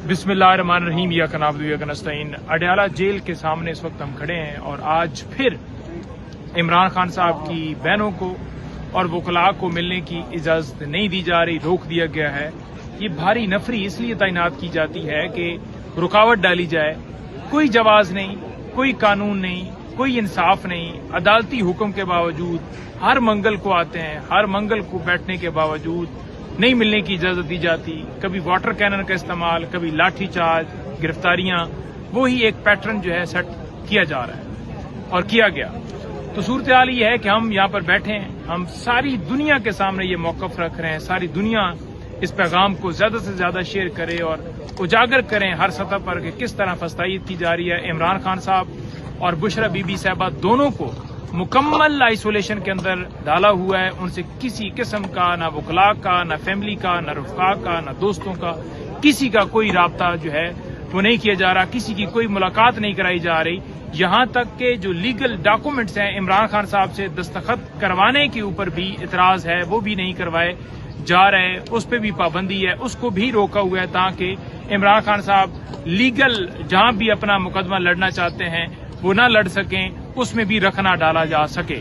बिस्मिल्लाहिर्रहमानिर्रहीम इय्याका नअब्दु व इय्याका नस्तईन। अडयाला जेल के सामने इस वक्त हम खड़े हैं और आज फिर इमरान खान साहब की बहनों को और वकला को मिलने की इजाजत नहीं दी जा रही, रोक दिया गया है। ये भारी नफरी इसलिए तैनात की जाती है कि रुकावट डाली जाए। कोई जवाज नहीं, कोई कानून नहीं, कोई इंसाफ नहीं। अदालती हुक्म के बावजूद हर मंगल को आते हैं, हर मंगल को बैठने के बावजूद नहीं मिलने की इजाजत दी जाती। कभी वाटर कैनन का इस्तेमाल, कभी लाठी चार्ज, गिरफ्तारियां, वही एक पैटर्न जो है सेट किया जा रहा है और किया गया। तो सूरत हाल ये है कि हम यहाँ पर बैठे हैं, हम सारी दुनिया के सामने ये मौकफ रख रहे हैं। सारी दुनिया इस पैगाम को ज्यादा से ज्यादा शेयर करे और उजागर करें हर सतह पर कि किस तरह फस्तायद की जा रही है। इमरान खान साहब और बुशरा बीबी साहबा दोनों को मुकम्मल आइसोलेशन के अंदर डाला हुआ है। उनसे किसी किस्म का ना वकला का, ना फैमिली का, ना रफ़का का, ना दोस्तों का, किसी का कोई राब्ता जो है वो नहीं किया जा रहा। किसी की कोई मुलाकात नहीं कराई जा रही। यहाँ तक के जो लीगल डॉक्यूमेंट्स हैं इमरान खान साहब से दस्तखत करवाने के ऊपर भी इतराज है, वो भी नहीं करवाए जा रहे। उस पर भी पाबंदी है, उसको भी रोका हुआ है ताकि इमरान खान साहब लीगल जहां भी अपना मुकदमा लड़ना चाहते हैं वो ना लड़ सकें, उसमें भी रखना डाला जा सके।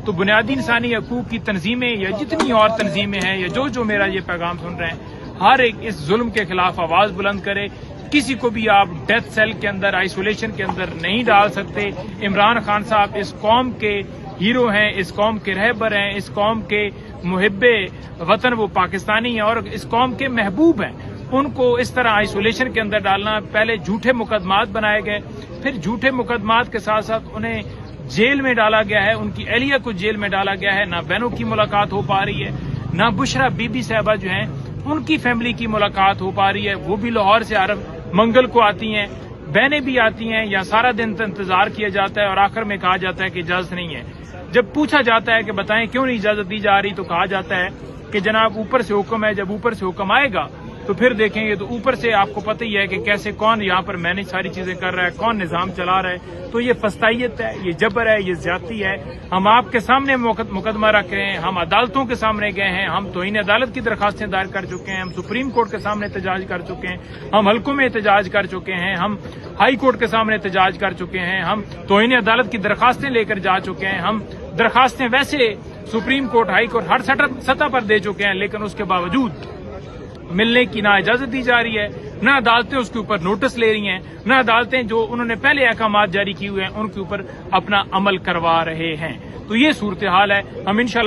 तो बुनियादी इंसानी हकूक की तंजीमें या जितनी और तंजीमें हैं या जो मेरा ये पैगाम सुन रहे हैं, हर एक इस जुल्म के खिलाफ आवाज बुलंद करे। किसी को भी आप डेथ सेल के अंदर, आइसोलेशन के अंदर नहीं डाल सकते। इमरान खान साहब इस कौम के हीरो हैं, इस कौम के रहबर हैं, इस कौम के मुहिब्बे वतन, वो पाकिस्तानी हैं और इस कौम के महबूब हैं। उनको इस तरह आइसोलेशन के अंदर डालना, पहले झूठे मुकदमात बनाए गए, फिर झूठे मुकदमात के साथ साथ उन्हें जेल में डाला गया है, उनकी अहलिया को जेल में डाला गया है। ना बहनों की मुलाकात हो पा रही है, ना बुशरा बीबी साहबा जो हैं उनकी फैमिली की मुलाकात हो पा रही है। वो भी लाहौर से हर मंगल को आती हैं, बहनें भी आती हैं, या सारा दिन इंतजार किया जाता है और आखिर में कहा जाता है कि इजाजत नहीं है। जब पूछा जाता है कि बताएं क्यों नहीं इजाजत दी जा रही, तो कहा जाता है कि जनाब ऊपर से हुक्म है। जब ऊपर से हुक्म आएगा तो फिर देखेंगे। तो ऊपर से आपको पता ही है कि कैसे कौन यहाँ पर मैनेज सारी चीजें कर रहा है, कौन निजाम चला रहा है। तो ये फस्तायत है, ये जबर है, ये ज्यादती है। हम आपके सामने मुकदमा रख रहे हैं, हम अदालतों के सामने गए हैं, हम तौहीन अदालत की दरखास्तें दायर कर चुके हैं, हम सुप्रीम कोर्ट के सामने एहतजाज कर चुके हैं, हम हल्कों में एहतजाज कर चुके हैं, हम हाई कोर्ट के सामने एहतजाज कर चुके हैं, हम तौहीन अदालत की दरखास्तें लेकर जा चुके हैं, हम दरखास्तें वैसे सुप्रीम कोर्ट, हाई कोर्ट हर सतह पर दे चुके हैं। लेकिन उसके बावजूद मिलने की ना इजाजत दी जा रही है, ना अदालतें उसके ऊपर नोटिस ले रही हैं, ना अदालतें जो उन्होंने पहले अहकामात जारी किए हुए हैं उनके ऊपर अपना अमल करवा रहे हैं। तो ये सूरत हाल है। हम इंशाअल्लाह